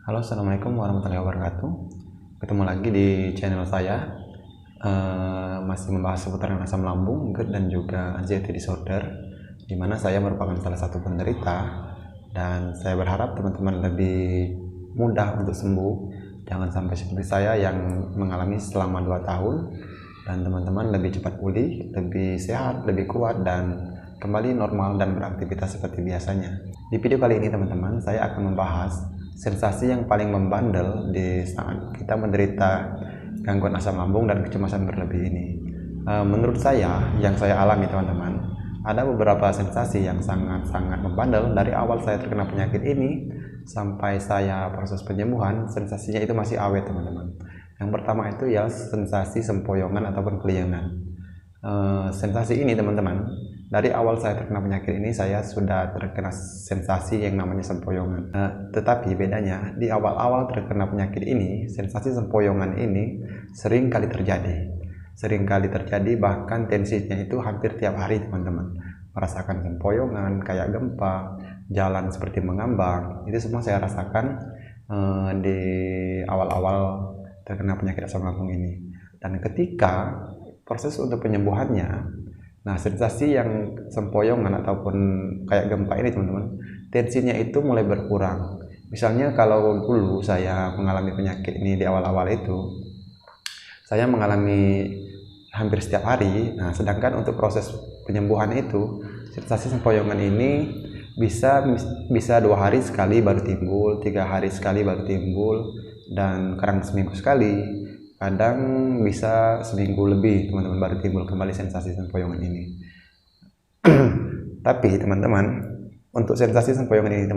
Halo, assalamualaikum warahmatullahi wabarakatuh. Ketemu lagi di channel saya, masih membahas seputaran asam lambung, GERD dan juga anxiety disorder, di mana saya merupakan salah satu penderita, dan saya berharap teman-teman lebih mudah untuk sembuh. Jangan sampai seperti saya yang mengalami selama 2 tahun, dan teman-teman lebih cepat pulih, lebih sehat, lebih kuat, dan kembali normal dan beraktivitas seperti biasanya. Di video kali ini teman-teman, saya akan membahas sensasi yang paling membandel di saat kita menderita gangguan asam lambung dan kecemasan berlebih ini. Menurut saya, yang saya alami teman-teman, ada beberapa sensasi yang sangat-sangat membandel dari awal saya terkena penyakit ini sampai saya proses penyembuhan. Sensasinya itu masih awet teman-teman. Yang pertama itu ya sensasi sempoyongan ataupun keliengan. Sensasi ini teman-teman, dari awal saya terkena penyakit ini saya sudah terkena sensasi yang namanya sempoyongan. Tetapi bedanya di awal-awal terkena penyakit ini, sensasi sempoyongan ini sering kali terjadi, bahkan tensinya itu hampir tiap hari teman-teman. Merasakan sempoyongan kayak gempa, jalan seperti mengambang, itu semua saya rasakan di awal-awal terkena penyakit asam lambung ini. Dan ketika proses untuk penyembuhannya, nah sensasi yang sempoyongan ataupun kayak gempa ini teman-teman, tensinya itu mulai berkurang. Misalnya kalau dulu saya mengalami penyakit ini di awal-awal itu, saya mengalami hampir setiap hari. Nah sedangkan untuk proses penyembuhan itu, sensasi sempoyongan ini bisa 2 hari sekali baru timbul, 3 hari sekali baru timbul, dan kadang seminggu sekali, kadang bisa seminggu lebih teman-teman baru timbul kembali sensasi sempoyongan ini. Tapi teman-teman, untuk sensasi sempoyongan ini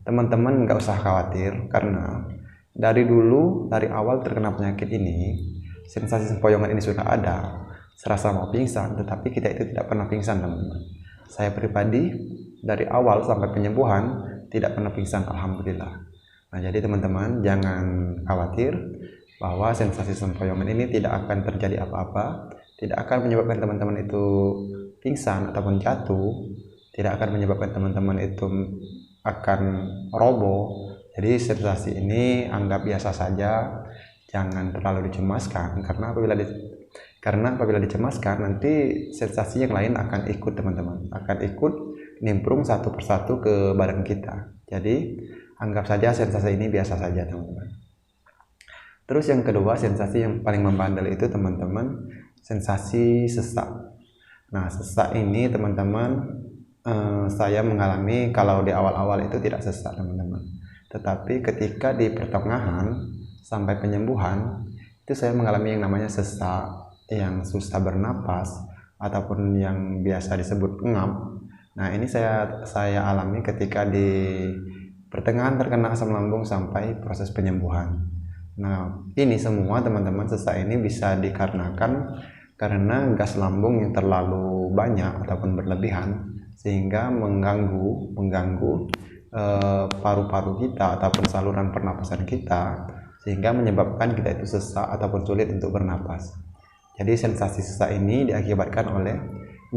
teman-teman nggak usah khawatir, karena dari awal terkena penyakit ini, sensasi sempoyongan ini sudah ada. Serasa mau pingsan, tetapi kita itu tidak pernah pingsan teman-teman. Saya pribadi dari awal sampai penyembuhan tidak pernah pingsan, alhamdulillah. Nah jadi teman-teman jangan khawatir bahwa sensasi sempoyongan ini tidak akan terjadi apa-apa, tidak akan menyebabkan teman-teman itu pingsan ataupun jatuh, tidak akan menyebabkan teman-teman itu akan roboh. Jadi sensasi ini anggap biasa saja, jangan terlalu dicemaskan, karena apabila dicemaskan nanti sensasi yang lain akan ikut teman-teman, akan ikut nimbrung satu persatu ke badan kita. Jadi anggap saja sensasi ini biasa saja teman-teman. Terus yang kedua, sensasi yang paling membandel itu teman-teman, sensasi sesak. Nah sesak ini teman-teman, saya mengalami kalau di awal-awal itu tidak sesak teman-teman, tetapi ketika di pertengahan sampai penyembuhan itu saya mengalami yang namanya sesak, yang susah bernapas ataupun yang biasa disebut ngap. Nah ini saya alami ketika di pertengahan terkena asam lambung sampai proses penyembuhan. Nah ini semua teman-teman, sesak ini bisa dikarenakan karena gas lambung yang terlalu banyak ataupun berlebihan, sehingga mengganggu paru-paru kita ataupun saluran pernapasan kita, sehingga menyebabkan kita itu sesak ataupun sulit untuk bernapas. Jadi sensasi sesak ini diakibatkan oleh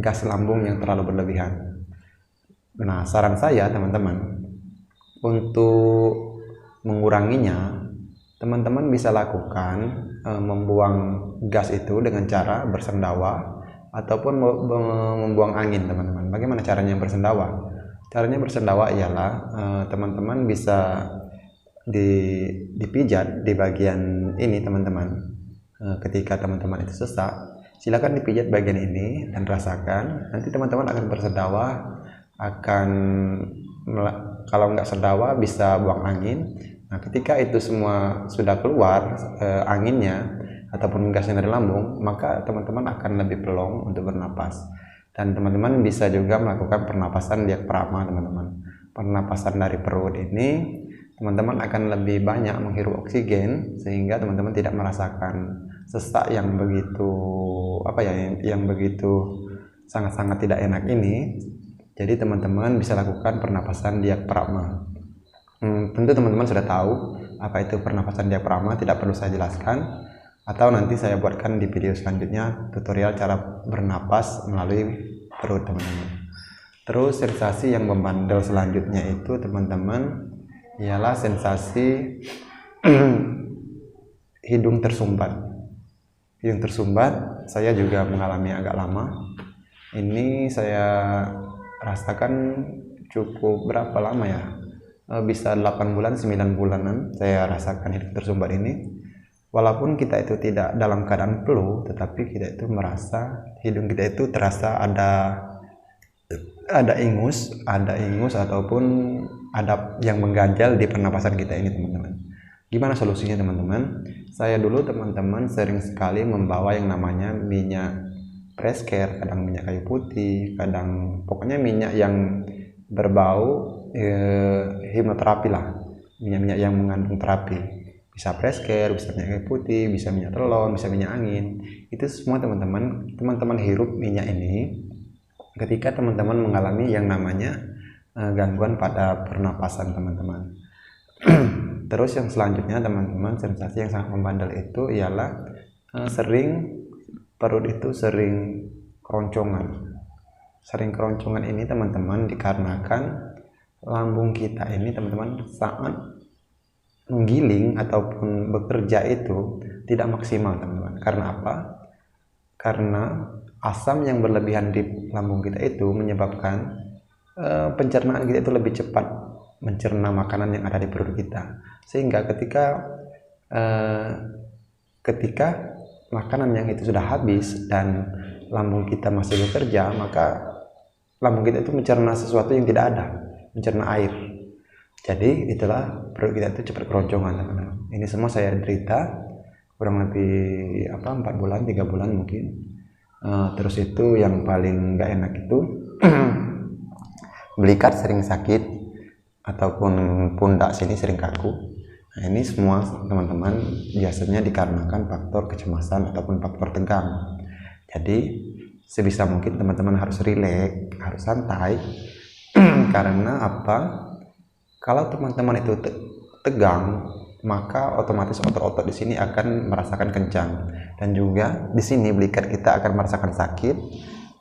gas lambung yang terlalu berlebihan. Nah saran saya teman-teman, untuk menguranginya, teman-teman bisa lakukan membuang gas itu dengan cara bersendawa ataupun membuang angin teman-teman. Bagaimana caranya bersendawa? Caranya bersendawa ialah teman-teman bisa dipijat di bagian ini teman-teman. Ketika teman-teman itu sesak, silakan dipijat bagian ini dan rasakan. Nanti teman-teman akan bersendawa, kalau nggak sendawa bisa buang angin. Nah ketika itu semua sudah keluar anginnya ataupun gasnya dari lambung, maka teman-teman akan lebih pelong untuk bernapas. Dan teman-teman bisa juga melakukan pernapasan diafragma teman-teman. Pernapasan dari perut ini teman-teman akan lebih banyak menghirup oksigen, sehingga teman-teman tidak merasakan sesak yang begitu sangat-sangat tidak enak ini. Jadi teman-teman bisa lakukan pernapasan diafragma. Tentu teman-teman sudah tahu apa itu pernapasan diafragma, tidak perlu saya jelaskan, atau nanti saya buatkan di video selanjutnya tutorial cara bernapas melalui perut teman-teman. Terus sensasi yang membandel selanjutnya itu teman-teman, ialah sensasi hidung tersumbat. Hidung tersumbat saya juga mengalami agak lama. Ini saya rasakan cukup berapa lama ya? Bisa 8 bulan, 9 bulanan saya rasakan hidung tersumbat ini. Walaupun kita itu tidak dalam keadaan flu, tetapi kita itu merasa hidung kita itu terasa ada ingus ataupun ada yang mengganjal di pernapasan kita ini, teman-teman. Gimana solusinya, teman-teman? Saya dulu, teman-teman, sering sekali membawa yang namanya minyak Preskare, kadang minyak kayu putih, kadang pokoknya minyak yang berbau hipnoterapi lah, minyak-minyak yang mengandung terapi. Bisa Preskare, bisa minyak kayu putih, bisa minyak telon, bisa minyak angin. Itu semua teman-teman hirup minyak ini ketika teman-teman mengalami yang namanya gangguan pada pernapasan, teman-teman. Terus yang selanjutnya, teman-teman, sensasi yang sangat membandel itu ialah sering perut itu sering keroncongan. Sering keroncongan ini, teman-teman, dikarenakan lambung kita ini, teman-teman, sangat menggiling ataupun bekerja itu tidak maksimal, teman-teman. Karena apa? Karena asam yang berlebihan di lambung kita itu menyebabkan pencernaan kita itu lebih cepat mencerna makanan yang ada di perut kita, sehingga ketika makanan yang itu sudah habis dan lambung kita masih bekerja, maka lambung kita itu mencerna sesuatu yang tidak ada, mencerna air. Jadi itulah perut kita itu cepat keroncongan, teman-teman. Ini semua saya derita kurang lebih 4 bulan, 3 bulan mungkin. Terus itu yang paling nggak enak itu belikat sering sakit ataupun pundak sini sering kaku. Nah, ini semua, teman-teman, biasanya dikarenakan faktor kecemasan ataupun faktor tegang. Jadi sebisa mungkin teman-teman harus rileks, harus santai. Karena apa? Kalau teman-teman itu tegang, maka otomatis otot-otot di sini akan merasakan kencang, dan juga di sini belikat kita akan merasakan sakit.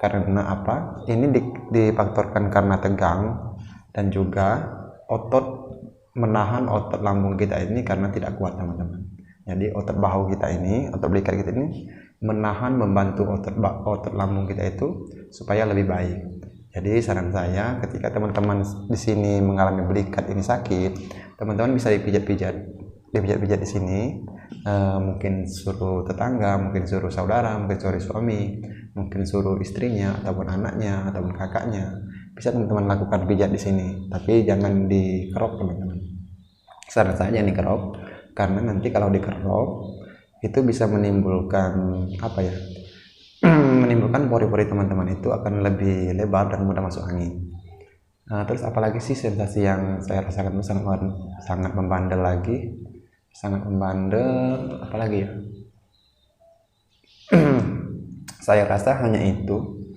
Karena apa? Ini difaktorkan karena tegang, dan juga menahan otot lambung kita ini karena tidak kuat, teman-teman. Jadi otot bahu kita ini, otot belikat kita ini membantu otot lambung kita itu supaya lebih baik. Jadi saran saya, ketika teman-teman di sini mengalami belikat ini sakit, teman-teman bisa dipijat-pijat di sini. Mungkin suruh tetangga, mungkin suruh saudara, mungkin suruh suami, mungkin suruh istrinya ataupun anaknya ataupun kakaknya. Bisa teman-teman lakukan pijat di sini, tapi jangan dikerok, teman-teman. Saran saya jangan dikerok, karena nanti kalau dikerok itu bisa menimbulkan menimbulkan pori-pori teman-teman itu akan lebih lebar dan mudah masuk angin. Terus apalagi sih sensasi yang saya rasakan itu sangat membandel lagi, apalagi ya? Saya rasa hanya itu.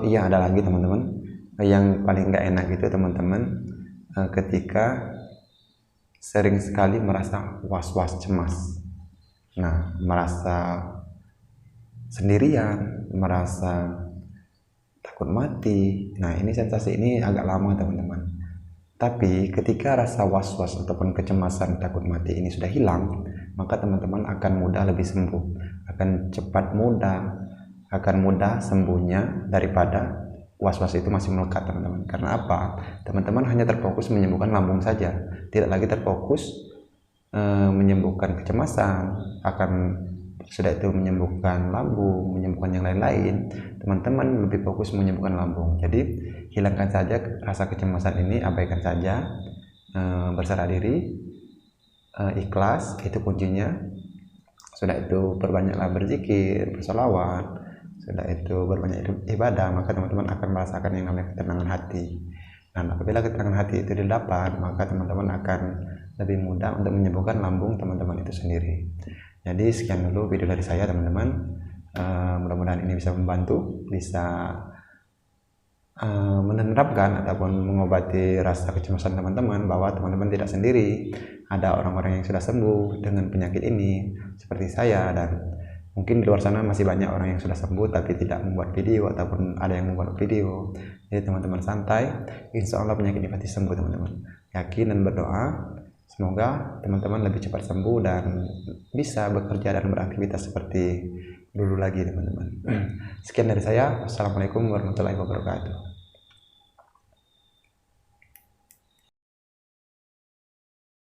Iya, ada lagi, teman-teman. Yang paling nggak enak itu, teman-teman, ketika sering sekali merasa was-was cemas. Nah, merasa sendirian, merasa takut mati. Nah, ini sensasi ini agak lama, teman-teman. Tapi ketika rasa was-was ataupun kecemasan takut mati ini sudah hilang, maka teman-teman akan lebih sembuh, akan mudah sembuhnya daripada was-was itu masih melekat, teman-teman. Karena apa? Teman-teman hanya terfokus menyembuhkan lambung saja, tidak lagi terfokus menyembuhkan kecemasan, sudah itu menyembuhkan lambung, menyembuhkan yang lain-lain. Teman-teman lebih fokus menyembuhkan lambung. Jadi hilangkan saja rasa kecemasan ini, abaikan saja, berserah diri, ikhlas, itu kuncinya. Sudah itu perbanyaklah berzikir, bersolawat, sudah itu berbanyak ibadah, maka teman-teman akan merasakan yang namanya ketenangan hati. Dan apabila ketenangan hati itu didapat, maka teman-teman akan lebih mudah untuk menyembuhkan lambung teman-teman itu sendiri. Jadi sekian dulu video dari saya, teman-teman. Mudah-mudahan ini bisa membantu, bisa menerapkan ataupun mengobati rasa kecemasan teman-teman, bahwa teman-teman tidak sendiri. Ada orang-orang yang sudah sembuh dengan penyakit ini seperti saya, dan mungkin di luar sana masih banyak orang yang sudah sembuh tapi tidak membuat video, ataupun ada yang membuat video. Jadi teman-teman santai, insya Allah penyakit ini pasti sembuh, teman-teman. yakin dan berdoa semoga teman-teman lebih cepat sembuh dan bisa bekerja dan beraktivitas seperti dulu lagi teman-teman. Sekian dari saya. Wassalamualaikum warahmatullahi wabarakatuh.